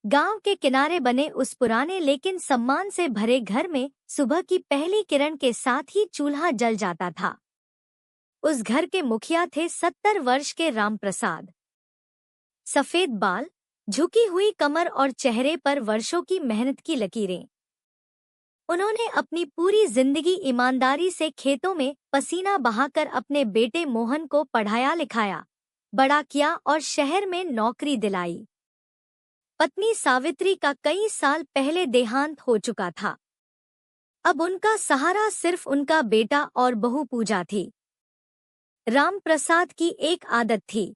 गांव के किनारे बने उस पुराने लेकिन सम्मान से भरे घर में सुबह की पहली किरण के साथ ही चूल्हा जल जाता था। उस घर के मुखिया थे 70 वर्ष के रामप्रसाद। सफेद बाल, झुकी हुई कमर और चेहरे पर वर्षों की मेहनत की लकीरें। उन्होंने अपनी पूरी जिंदगी ईमानदारी से खेतों में पसीना बहाकर अपने बेटे मोहन को पढ़ाया लिखाया, बड़ा किया और शहर में नौकरी दिलाई। पत्नी सावित्री का कई साल पहले देहांत हो चुका था। अब उनका सहारा सिर्फ उनका बेटा और बहू पूजा थी। रामप्रसाद की एक आदत थी,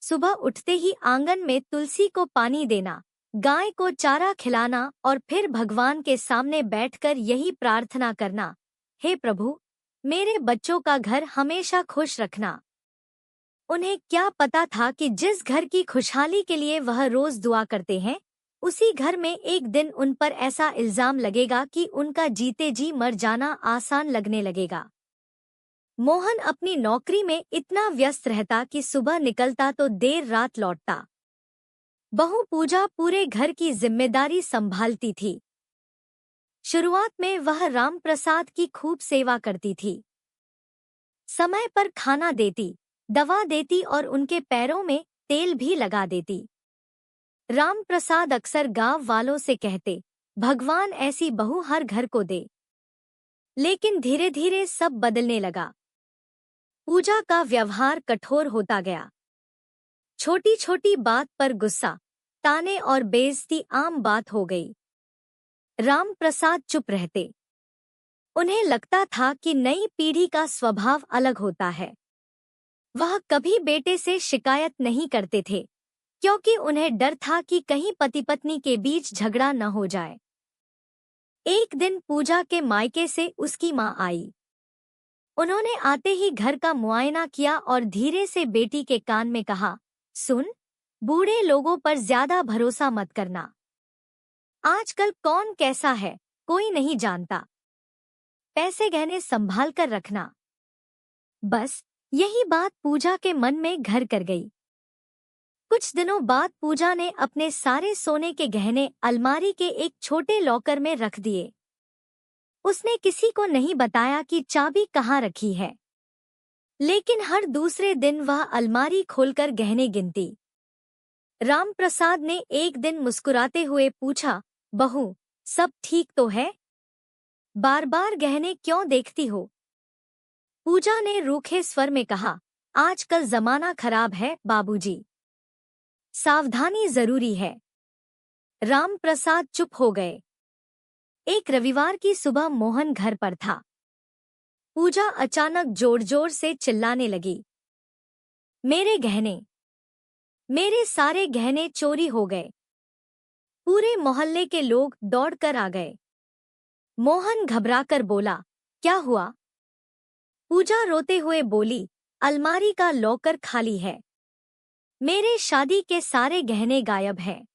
सुबह उठते ही आंगन में तुलसी को पानी देना, गाय को चारा खिलाना और फिर भगवान के सामने बैठकर यही प्रार्थना करना, हे प्रभु, मेरे बच्चों का घर हमेशा खुश रखना। उन्हें क्या पता था कि जिस घर की खुशहाली के लिए वह रोज दुआ करते हैं, उसी घर में एक दिन उन पर ऐसा इल्जाम लगेगा कि उनका जीते जी मर जाना आसान लगने लगेगा। मोहन अपनी नौकरी में इतना व्यस्त रहता कि सुबह निकलता तो देर रात लौटता। बहू पूजा पूरे घर की जिम्मेदारी संभालती थी। शुरुआत में वह रामप्रसाद की खूब सेवा करती थी, समय पर खाना देती, दवा देती और उनके पैरों में तेल भी लगा देती। रामप्रसाद अक्सर गांव वालों से कहते, भगवान ऐसी बहू हर घर को दे। लेकिन धीरे धीरे सब बदलने लगा। पूजा का व्यवहार कठोर होता गया। छोटी छोटी बात पर गुस्सा, ताने और बेइज्जती आम बात हो गई। रामप्रसाद चुप रहते। उन्हें लगता था कि नई पीढ़ी का स्वभाव अलग होता है। वह कभी बेटे से शिकायत नहीं करते थे, क्योंकि उन्हें डर था कि कहीं पति पत्नी के बीच झगड़ा न हो जाए। एक दिन पूजा के मायके से उसकी मां आई। उन्होंने आते ही घर का मुआयना किया और धीरे से बेटी के कान में कहा, सुन, बूढ़े लोगों पर ज्यादा भरोसा मत करना। आजकल कौन कैसा है कोई नहीं जानता। पैसे गहने संभाल कर रखना। बस यही बात पूजा के मन में घर कर गई। कुछ दिनों बाद पूजा ने अपने सारे सोने के गहने अलमारी के एक छोटे लॉकर में रख दिए। उसने किसी को नहीं बताया कि चाबी कहाँ रखी है, लेकिन हर दूसरे दिन वह अलमारी खोलकर गहने गिनती। रामप्रसाद ने एक दिन मुस्कुराते हुए पूछा, बहू, सब ठीक तो है? बार बार गहने क्यों देखती हो? पूजा ने रूखे स्वर में कहा, आजकल जमाना खराब है बाबूजी, सावधानी जरूरी है। रामप्रसाद चुप हो गए। एक रविवार की सुबह मोहन घर पर था। पूजा अचानक जोर जोर से चिल्लाने लगी, मेरे गहने, मेरे सारे गहने चोरी हो गए। पूरे मोहल्ले के लोग दौड़कर आ गए। मोहन घबराकर बोला, क्या हुआ? पूजा रोते हुए बोली, अलमारी का लॉकर खाली है, मेरे शादी के सारे गहने गायब हैं।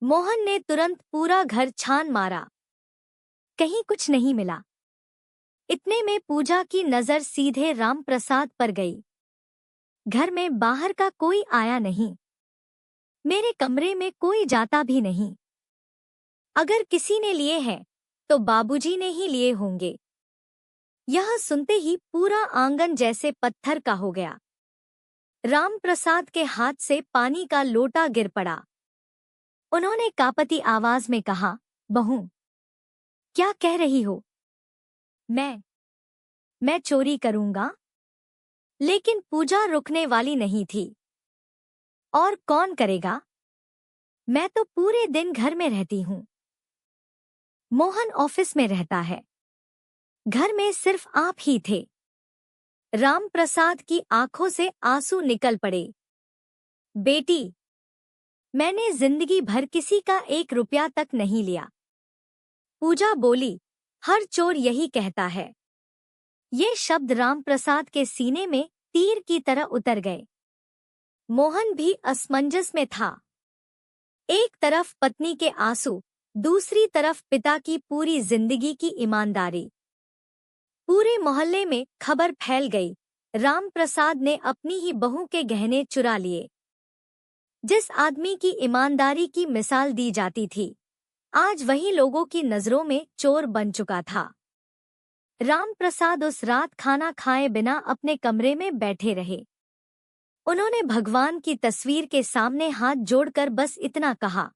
मोहन ने तुरंत पूरा घर छान मारा, कहीं कुछ नहीं मिला। इतने में पूजा की नजर सीधे रामप्रसाद पर गई। घर में बाहर का कोई आया नहीं, मेरे कमरे में कोई जाता भी नहीं। अगर किसी ने लिए हैं तो बाबूजी ने ही लिए होंगे। यह सुनते ही पूरा आंगन जैसे पत्थर का हो गया। रामप्रसाद के हाथ से पानी का लोटा गिर पड़ा। उन्होंने कांपती आवाज में कहा, बहू, क्या कह रही हो? मैं चोरी करूंगा? लेकिन पूजा रुकने वाली नहीं थी। और कौन करेगा? मैं तो पूरे दिन घर में रहती हूँ। मोहन ऑफिस में रहता है। घर में सिर्फ आप ही थे। रामप्रसाद की आंखों से आंसू निकल पड़े। बेटी, मैंने जिंदगी भर किसी का 1 रुपया तक नहीं लिया। पूजा बोली, हर चोर यही कहता है। ये शब्द रामप्रसाद के सीने में तीर की तरह उतर गए। मोहन भी असमंजस में था। एक तरफ पत्नी के आंसू, दूसरी तरफ पिता की पूरी जिंदगी की ईमानदारी। पूरे मोहल्ले में खबर फैल गई, रामप्रसाद ने अपनी ही बहू के गहने चुरा लिए। जिस आदमी की ईमानदारी की मिसाल दी जाती थी, आज वही लोगों की नजरों में चोर बन चुका था। राम प्रसाद उस रात खाना खाए बिना अपने कमरे में बैठे रहे। उन्होंने भगवान की तस्वीर के सामने हाथ जोड़कर बस इतना कहा,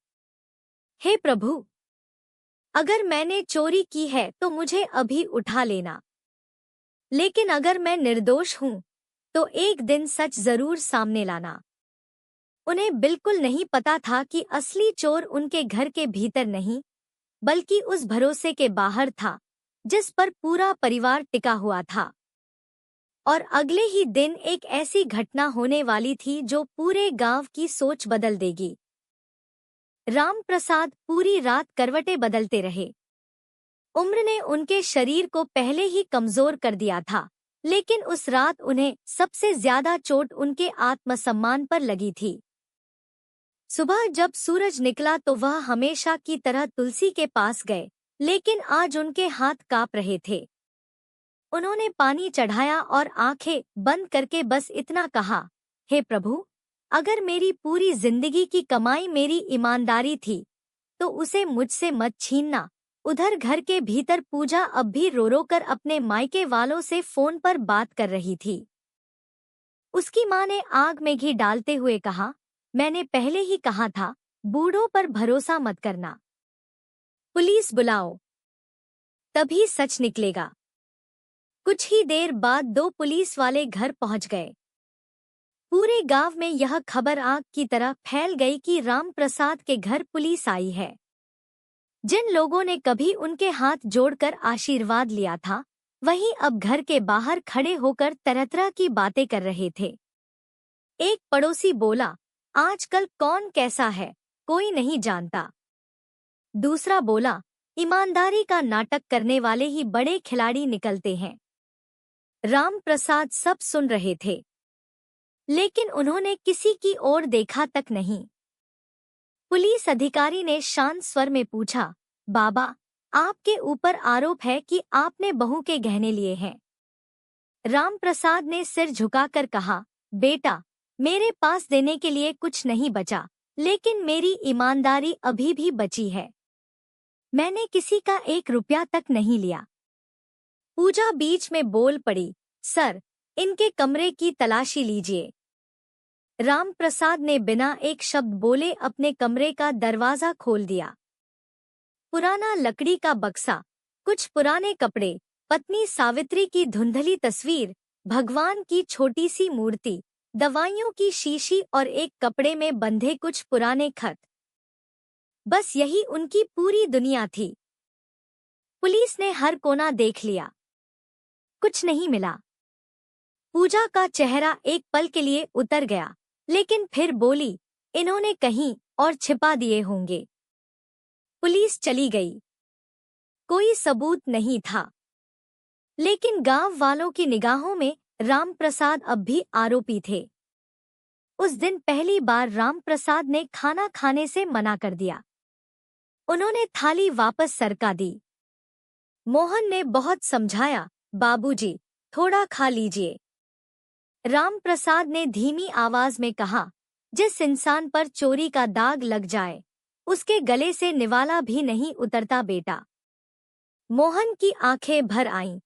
हे प्रभु, अगर मैंने चोरी की है तो मुझे अभी उठा लेना, लेकिन अगर मैं निर्दोष हूं तो एक दिन सच जरूर सामने लाना। उन्हें बिल्कुल नहीं पता था कि असली चोर उनके घर के भीतर नहीं, बल्कि उस भरोसे के बाहर था जिस पर पूरा परिवार टिका हुआ था। और अगले ही दिन एक ऐसी घटना होने वाली थी जो पूरे गांव की सोच बदल देगी। राम प्रसाद पूरी रात करवटें बदलते रहे। उम्र ने उनके शरीर को पहले ही कमजोर कर दिया था, लेकिन उस रात उन्हें सबसे ज्यादा चोट उनके आत्मसम्मान पर लगी थी। सुबह जब सूरज निकला तो वह हमेशा की तरह तुलसी के पास गए, लेकिन आज उनके हाथ कांप रहे थे। उन्होंने पानी चढ़ाया और आंखें बंद करके बस इतना कहा, हे प्रभु, अगर मेरी पूरी जिंदगी की कमाई मेरी ईमानदारी थी तो उसे मुझसे मत छीनना। उधर घर के भीतर पूजा अब भी रो रो कर अपने मायके वालों से फोन पर बात कर रही थी। उसकी मां ने आग में घी डालते हुए कहा, मैंने पहले ही कहा था, बूढ़ों पर भरोसा मत करना। पुलिस बुलाओ, तभी सच निकलेगा। कुछ ही देर बाद 2 पुलिस वाले घर पहुंच गए। पूरे गांव में यह खबर आग की तरह फैल गई कि राम प्रसाद के घर पुलिस आई है। जिन लोगों ने कभी उनके हाथ जोड़कर आशीर्वाद लिया था, वही अब घर के बाहर खड़े होकर तरह तरह की बातें कर रहे थे। एक पड़ोसी बोला, आजकल कौन कैसा है, कोई नहीं जानता। दूसरा बोला, ईमानदारी का नाटक करने वाले ही बड़े खिलाड़ी निकलते हैं। राम प्रसाद सब सुन रहे थे, लेकिन उन्होंने किसी की ओर देखा तक नहीं। पुलिस अधिकारी ने शांत स्वर में पूछा, बाबा, आपके ऊपर आरोप है कि आपने बहू के गहने लिए हैं। राम प्रसाद ने सिर झुकाकर कहा, बेटा, मेरे पास देने के लिए कुछ नहीं बचा, लेकिन मेरी ईमानदारी अभी भी बची है। मैंने किसी का 1 रुपया तक नहीं लिया। पूजा बीच में बोल पड़ी, सर, इनके कमरे की तलाशी लीजिए। राम प्रसाद ने बिना एक शब्द बोले अपने कमरे का दरवाजा खोल दिया। पुराना लकड़ी का बक्सा, कुछ पुराने कपड़े, पत्नी सावित्री की धुंधली तस्वीर, भगवान की छोटी सी मूर्ति, दवाइयों की शीशी और एक कपड़े में बंधे कुछ पुराने खत। बस यही उनकी पूरी दुनिया थी। पुलिस ने हर कोना देख लिया, कुछ नहीं मिला। पूजा का चेहरा एक पल के लिए उतर गया, लेकिन फिर बोली, इन्होंने कहीं और छिपा दिए होंगे। पुलिस चली गई। कोई सबूत नहीं था, लेकिन गांव वालों की निगाहों में राम प्रसाद अब भी आरोपी थे। उस दिन पहली बार राम प्रसाद ने खाना खाने से मना कर दिया। उन्होंने थाली वापस सरका दी। मोहन ने बहुत समझाया, बाबूजी, थोड़ा खा लीजिए। राम प्रसाद ने धीमी आवाज में कहा, जिस इंसान पर चोरी का दाग लग जाए, उसके गले से निवाला भी नहीं उतरता बेटा। मोहन की आंखें भर आईं,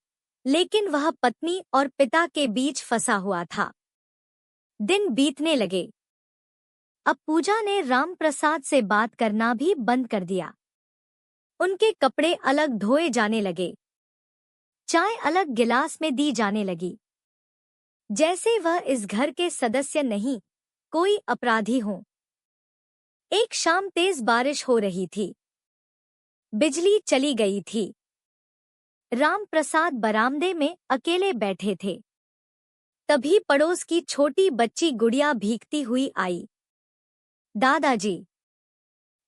लेकिन वह पत्नी और पिता के बीच फंसा हुआ था। दिन बीतने लगे। अब पूजा ने राम प्रसाद से बात करना भी बंद कर दिया। उनके कपड़े अलग धोए जाने लगे, चाय अलग गिलास में दी जाने लगी, जैसे वह इस घर के सदस्य नहीं, कोई अपराधी हो। एक शाम तेज बारिश हो रही थी। बिजली चली गई थी। राम प्रसाद बरामदे में अकेले बैठे थे। तभी पड़ोस की छोटी बच्ची गुड़िया भीगती हुई आई। दादाजी।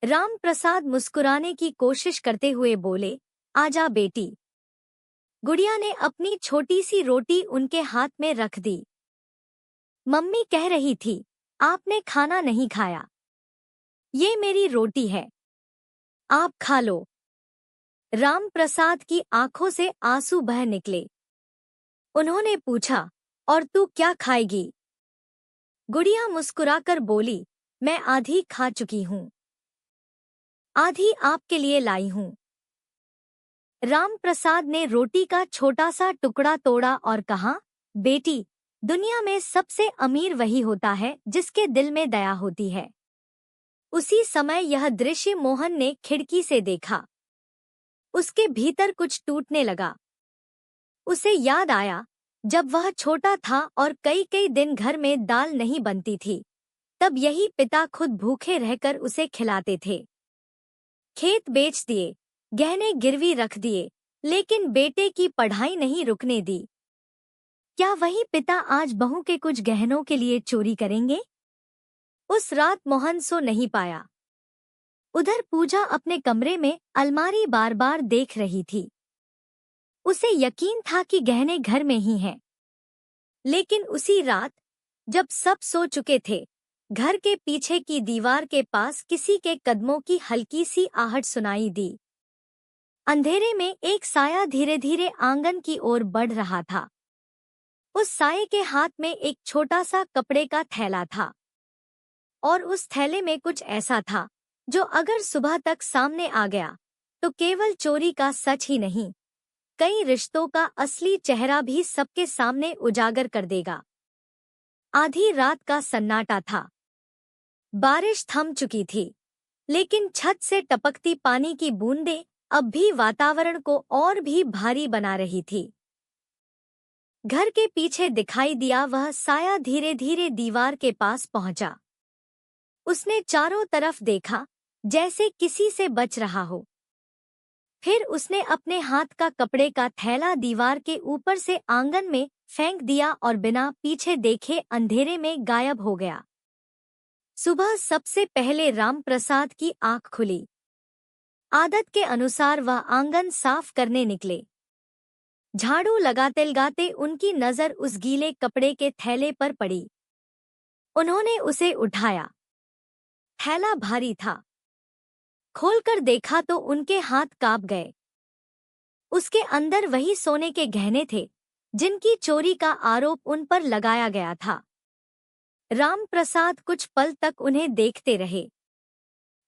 राम प्रसाद मुस्कुराने की कोशिश करते हुए बोले, आजा बेटी। गुड़िया ने अपनी छोटी सी रोटी उनके हाथ में रख दी। मम्मी कह रही थी, आपने खाना नहीं खाया। ये मेरी रोटी है, आप खा लो। राम प्रसाद की आंखों से आंसू बह निकले। उन्होंने पूछा, और तू क्या खाएगी? गुड़िया मुस्कुराकर बोली, मैं आधी खा चुकी हूँ, आधी आपके लिए लाई हूँ। राम प्रसाद ने रोटी का छोटा सा टुकड़ा तोड़ा और कहा, बेटी, दुनिया में सबसे अमीर वही होता है जिसके दिल में दया होती है। उसी समय यह दृश्य मोहन ने खिड़की से देखा। उसके भीतर कुछ टूटने लगा। उसे याद आया, जब वह छोटा था और कई कई दिन घर में दाल नहीं बनती थी, तब यही पिता खुद भूखे रहकर उसे खिलाते थे। खेत बेच दिए, गहने गिरवी रख दिए, लेकिन बेटे की पढ़ाई नहीं रुकने दी। क्या वही पिता आज बहू के कुछ गहनों के लिए चोरी करेंगे? उस रात मोहन सो नहीं पाया। उधर पूजा अपने कमरे में अलमारी बार बार देख रही थी। उसे यकीन था कि गहने घर में ही हैं। लेकिन उसी रात, जब सब सो चुके थे, घर के पीछे की दीवार के पास किसी के कदमों की हल्की सी आहट सुनाई दी। अंधेरे में एक साया धीरे धीरे आंगन की ओर बढ़ रहा था। उस साये के हाथ में एक छोटा सा कपड़े का थैला था, और उस थैले में कुछ ऐसा था जो अगर सुबह तक सामने आ गया तो केवल चोरी का सच ही नहीं, कई रिश्तों का असली चेहरा भी सबके सामने उजागर कर देगा। आधी रात का सन्नाटा था। बारिश थम चुकी थी, लेकिन छत से टपकती पानी की बूंदें अब भी वातावरण को और भी भारी बना रही थी। घर के पीछे दिखाई दिया वह साया धीरे धीरे दीवार के पास पहुंचा। उसने चारों तरफ देखा, जैसे किसी से बच रहा हो। फिर उसने अपने हाथ का कपड़े का थैला दीवार के ऊपर से आंगन में फेंक दिया और बिना पीछे देखे अंधेरे में गायब हो गया। सुबह सबसे पहले राम प्रसाद की आंख खुली। आदत के अनुसार वह आंगन साफ करने निकले। झाड़ू लगाते उनकी नजर उस गीले कपड़े के थैले पर पड़ी। उन्होंने उसे उठाया। थैला भारी था। खोलकर देखा तो उनके हाथ कांप गए। उसके अंदर वही सोने के गहने थे जिनकी चोरी का आरोप उन पर लगाया गया था। राम प्रसाद कुछ पल तक उन्हें देखते रहे।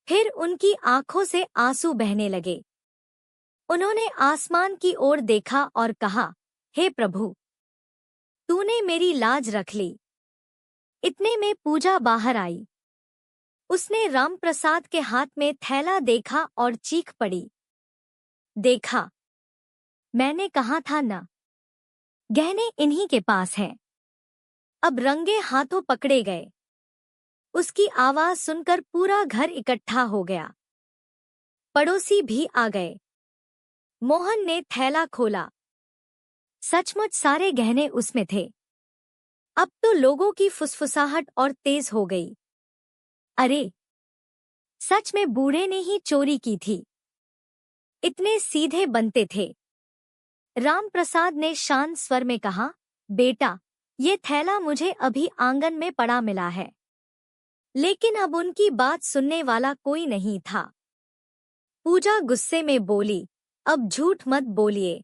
फिर उनकी आंखों से आंसू बहने लगे। उन्होंने आसमान की ओर देखा और कहा, हे प्रभु, तूने मेरी लाज रख ली। इतने में पूजा बाहर आई। उसने राम प्रसाद के हाथ में थैला देखा और चीख पड़ी, देखा, मैंने कहा था ना, गहने इन्हीं के पास हैं। अब रंगे हाथों पकड़े गए। उसकी आवाज सुनकर पूरा घर इकट्ठा हो गया। पड़ोसी भी आ गए। मोहन ने थैला खोला। सचमुच सारे गहने उसमें थे। अब तो लोगों की फुसफुसाहट और तेज हो गई। अरे, सच में बूढ़े ने ही चोरी की थी। इतने सीधे बनते थे। राम प्रसाद ने शांत स्वर में कहा, बेटा, ये थैला मुझे अभी आंगन में पड़ा मिला है। लेकिन अब उनकी बात सुनने वाला कोई नहीं था। पूजा गुस्से में बोली, अब झूठ मत बोलिए।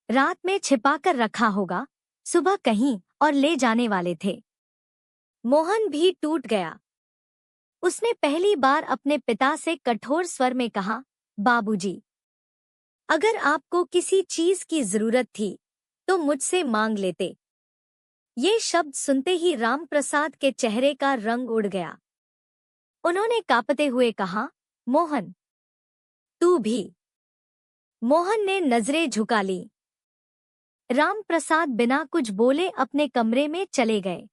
रात में छिपाकर रखा होगा, सुबह कहीं और ले जाने वाले थे। मोहन भी टूट गया। उसने पहली बार अपने पिता से कठोर स्वर में कहा, बाबूजी, अगर आपको किसी चीज की जरूरत थी तो मुझसे मांग लेते। ये शब्द सुनते ही राम प्रसाद के चेहरे का रंग उड़ गया। उन्होंने कांपते हुए कहा, मोहन, तू भी। मोहन ने नजरें झुका ली। राम प्रसाद बिना कुछ बोले अपने कमरे में चले गए।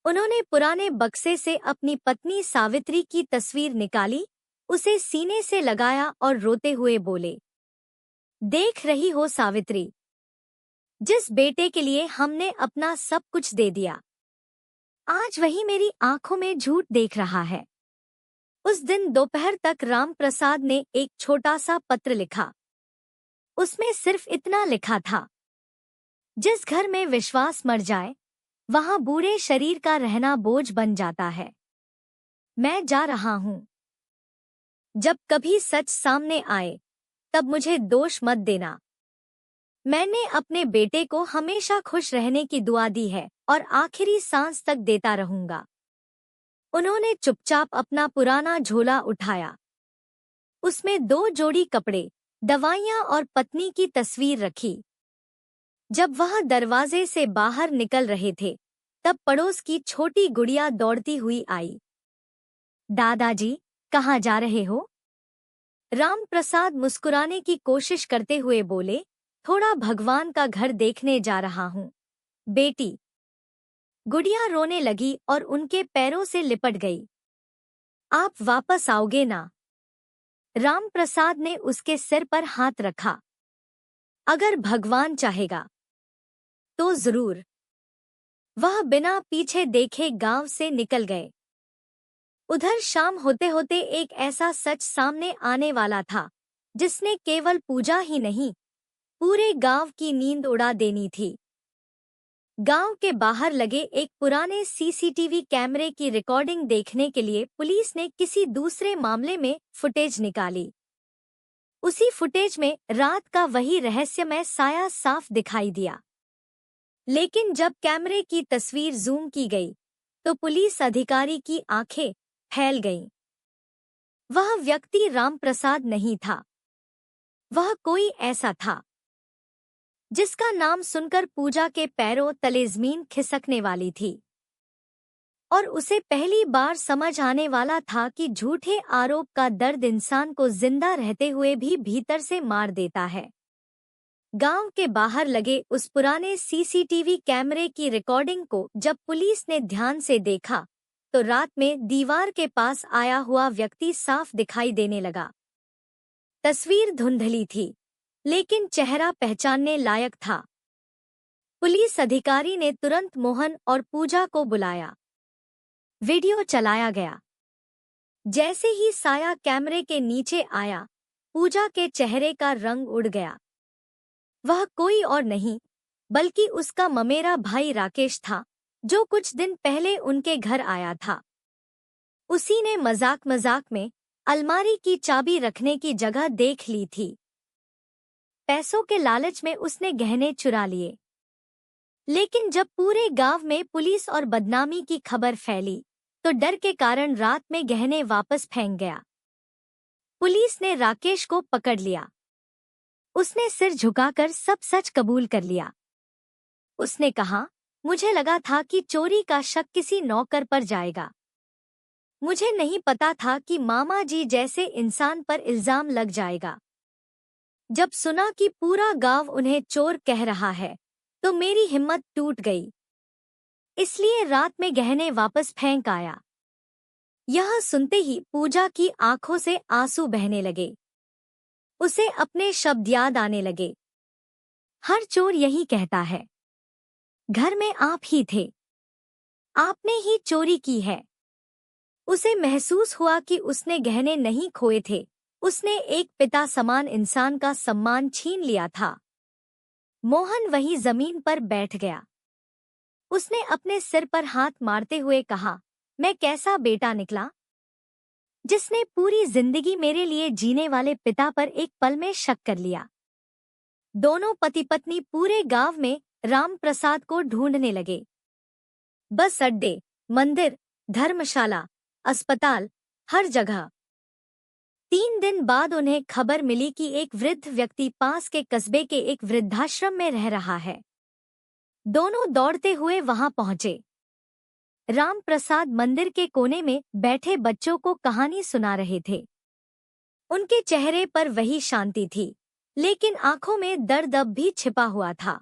उन्होंने पुराने बक्से से अपनी पत्नी सावित्री की तस्वीर निकाली, उसे सीने से लगाया और रोते हुए बोले, देख रही हो सावित्री, जिस बेटे के लिए हमने अपना सब कुछ दे दिया, आज वही मेरी आंखों में झूठ देख रहा है। उस दिन दोपहर तक राम प्रसाद ने एक छोटा सा पत्र लिखा। उसमें सिर्फ इतना लिखा था, जिस घर में विश्वास मर जाए, वहां बूढ़े शरीर का रहना बोझ बन जाता है। मैं जा रहा हूं। जब कभी सच सामने आए, तब मुझे दोष मत देना। मैंने अपने बेटे को हमेशा खुश रहने की दुआ दी है और आखिरी सांस तक देता रहूंगा। उन्होंने चुपचाप अपना पुराना झोला उठाया। उसमें 2 जोड़ी कपड़े, दवाइयां और पत्नी की तस्वीर रखी। जब वह दरवाजे से बाहर निकल रहे थे, तब पड़ोस की छोटी गुड़िया दौड़ती हुई आई। दादाजी, कहाँ जा रहे हो? राम प्रसाद मुस्कुराने की कोशिश करते हुए बोले, थोड़ा भगवान का घर देखने जा रहा हूँ बेटी। गुड़िया रोने लगी और उनके पैरों से लिपट गई। आप वापस आओगे ना? राम प्रसाद ने उसके सिर पर हाथ रखा। अगर भगवान चाहेगा तो जरूर। वह बिना पीछे देखे गांव से निकल गए। उधर शाम होते होते एक ऐसा सच सामने आने वाला था जिसने केवल पूजा ही नहीं, पूरे गांव की नींद उड़ा देनी थी। गांव के बाहर लगे एक पुराने सीसीटीवी कैमरे की रिकॉर्डिंग देखने के लिए पुलिस ने किसी दूसरे मामले में फुटेज निकाली। उसी फुटेज में रात का वही रहस्यमय साया साफ दिखाई दिया। लेकिन जब कैमरे की तस्वीर जूम की गई, तो पुलिस अधिकारी की आंखें फैल गईं। वह व्यक्ति राम प्रसाद नहीं था। वह कोई ऐसा था जिसका नाम सुनकर पूजा के पैरों तले जमीन खिसकने वाली थी, और उसे पहली बार समझ आने वाला था कि झूठे आरोप का दर्द इंसान को जिंदा रहते हुए भी भीतर से मार देता है। गांव के बाहर लगे उस पुराने सीसीटीवी कैमरे की रिकॉर्डिंग को जब पुलिस ने ध्यान से देखा, तो रात में दीवार के पास आया हुआ व्यक्ति साफ दिखाई देने लगा। तस्वीर धुंधली थी, लेकिन चेहरा पहचानने लायक था। पुलिस अधिकारी ने तुरंत मोहन और पूजा को बुलाया। वीडियो चलाया गया। जैसे ही साया कैमरे के नीचे आया, पूजा के चेहरे का रंग उड़ गया। वह कोई और नहीं, बल्कि उसका ममेरा भाई राकेश था, जो कुछ दिन पहले उनके घर आया था। उसी ने मजाक मजाक में अलमारी की चाबी रखने की जगह देख ली थी। पैसों के लालच में उसने गहने चुरा लिए। लेकिन जब पूरे गांव में पुलिस और बदनामी की खबर फैली, तो डर के कारण रात में गहने वापस फेंक गया। पुलिस ने राकेश को पकड़ लिया। उसने सिर झुकाकर सब सच कबूल कर लिया। उसने कहा, मुझे लगा था कि चोरी का शक किसी नौकर पर जाएगा। मुझे नहीं पता था कि मामा जी जैसे इंसान पर इल्जाम लग जाएगा। जब सुना कि पूरा गांव उन्हें चोर कह रहा है, तो मेरी हिम्मत टूट गई। इसलिए रात में गहने वापस फेंक आया। यह सुनते ही पूजा की आंखों से आंसू बहने लगे। उसे अपने शब्द याद आने लगे। हर चोर यही कहता है, घर में आप ही थे, आपने ही चोरी की है। उसे महसूस हुआ कि उसने गहने नहीं खोए थे, उसने एक पिता समान इंसान का सम्मान छीन लिया था। मोहन वही जमीन पर बैठ गया। उसने अपने सिर पर हाथ मारते हुए कहा, मैं कैसा बेटा निकला, जिसने पूरी जिंदगी मेरे लिए जीने वाले पिता पर एक पल में शक कर लिया। दोनों पति पत्नी पूरे गांव में राम प्रसाद को ढूंढने लगे। बस अड्डे, मंदिर, धर्मशाला, अस्पताल, हर जगह। 3 दिन बाद उन्हें खबर मिली कि एक वृद्ध व्यक्ति पास के कस्बे के एक वृद्धाश्रम में रह रहा है। दोनों दौड़ते हुए वहां पहुंचे। राम प्रसाद मंदिर के कोने में बैठे बच्चों को कहानी सुना रहे थे। उनके चेहरे पर वही शांति थी, लेकिन आंखों में दर्द अब भी छिपा हुआ था।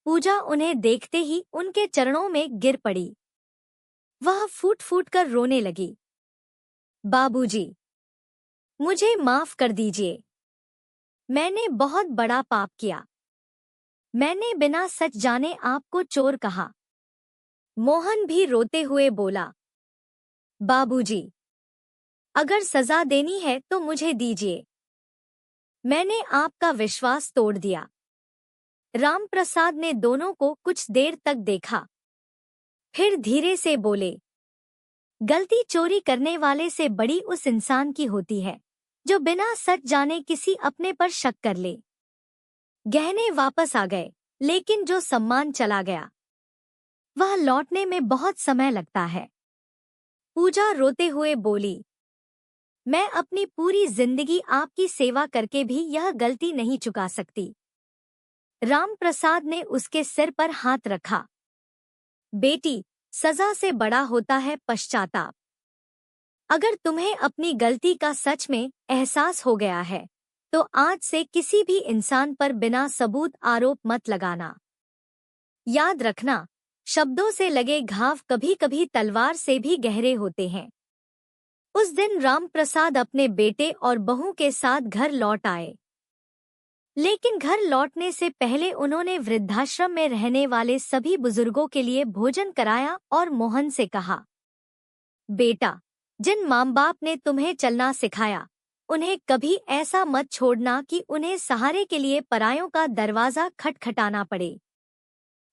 पूजा उन्हें देखते ही उनके चरणों में गिर पड़ी। वह फूट फूट कर रोने लगी। बाबूजी, मुझे माफ कर दीजिए। मैंने बहुत बड़ा पाप किया। मैंने बिना सच जाने आपको चोर कहा। मोहन भी रोते हुए बोला, बाबूजी, अगर सजा देनी है तो मुझे दीजिए। मैंने आपका विश्वास तोड़ दिया। राम प्रसाद ने दोनों को कुछ देर तक देखा, फिर धीरे से बोले, गलती चोरी करने वाले से बड़ी उस इंसान की होती है जो बिना सच जाने किसी अपने पर शक कर ले। गहने वापस आ गए, लेकिन जो सम्मान चला गया, वह लौटने में बहुत समय लगता है। पूजा रोते हुए बोली, मैं अपनी पूरी जिंदगी आपकी सेवा करके भी यह गलती नहीं चुका सकती। राम प्रसाद ने उसके सिर पर हाथ रखा। बेटी, सजा से बड़ा होता है पश्चाताप। अगर तुम्हें अपनी गलती का सच में एहसास हो गया है तो आज से किसी भी इंसान पर बिना सबूत आरोप मत लगाना। याद रखना, शब्दों से लगे घाव कभी कभी तलवार से भी गहरे होते हैं। उस दिन राम प्रसाद अपने बेटे और बहू के साथ घर लौट आए, लेकिन घर लौटने से पहले उन्होंने वृद्धाश्रम में रहने वाले सभी बुजुर्गों के लिए भोजन कराया और मोहन से कहा, बेटा, जिन माँ बाप ने तुम्हें चलना सिखाया उन्हें कभी ऐसा मत छोड़ना कि उन्हें सहारे के लिए परायों का दरवाजा खटखटाना पड़े।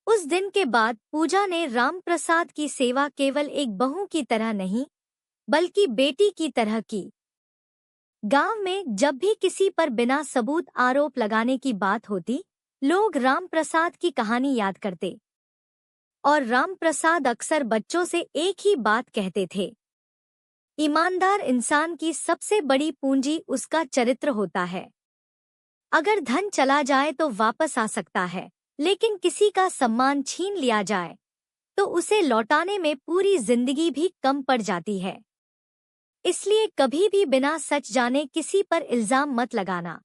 उस दिन के बाद पूजा ने राम प्रसाद की सेवा केवल एक बहू की तरह नहीं बल्कि बेटी की तरह की। गांव में जब भी किसी पर बिना सबूत आरोप लगाने की बात होती, लोग राम प्रसाद की कहानी याद करते और राम प्रसाद अक्सर बच्चों से एक ही बात कहते थे, ईमानदार इंसान की सबसे बड़ी पूंजी उसका चरित्र होता है। अगर धन चला जाए तो वापस आ सकता है, लेकिन किसी का सम्मान छीन लिया जाए तो उसे लौटाने में पूरी जिंदगी भी कम पड़ जाती है। इसलिए कभी भी बिना सच जाने किसी पर इल्जाम मत लगाना।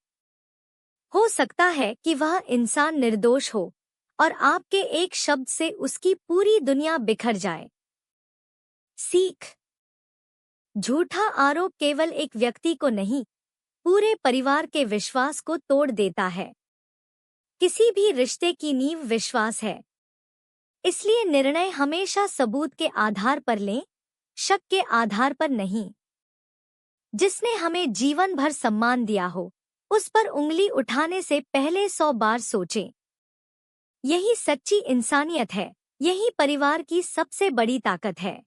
हो सकता है कि वह इंसान निर्दोष हो और आपके एक शब्द से उसकी पूरी दुनिया बिखर जाए। सीख: झूठा आरोप केवल एक व्यक्ति को नहीं, पूरे परिवार के विश्वास को तोड़ देता है। किसी भी रिश्ते की नींव विश्वास है, इसलिए निर्णय हमेशा सबूत के आधार पर लें, शक के आधार पर नहीं। जिसने हमें जीवन भर सम्मान दिया हो, उस पर उंगली उठाने से पहले 100 बार सोचें। यही सच्ची इंसानियत है, यही परिवार की सबसे बड़ी ताकत है।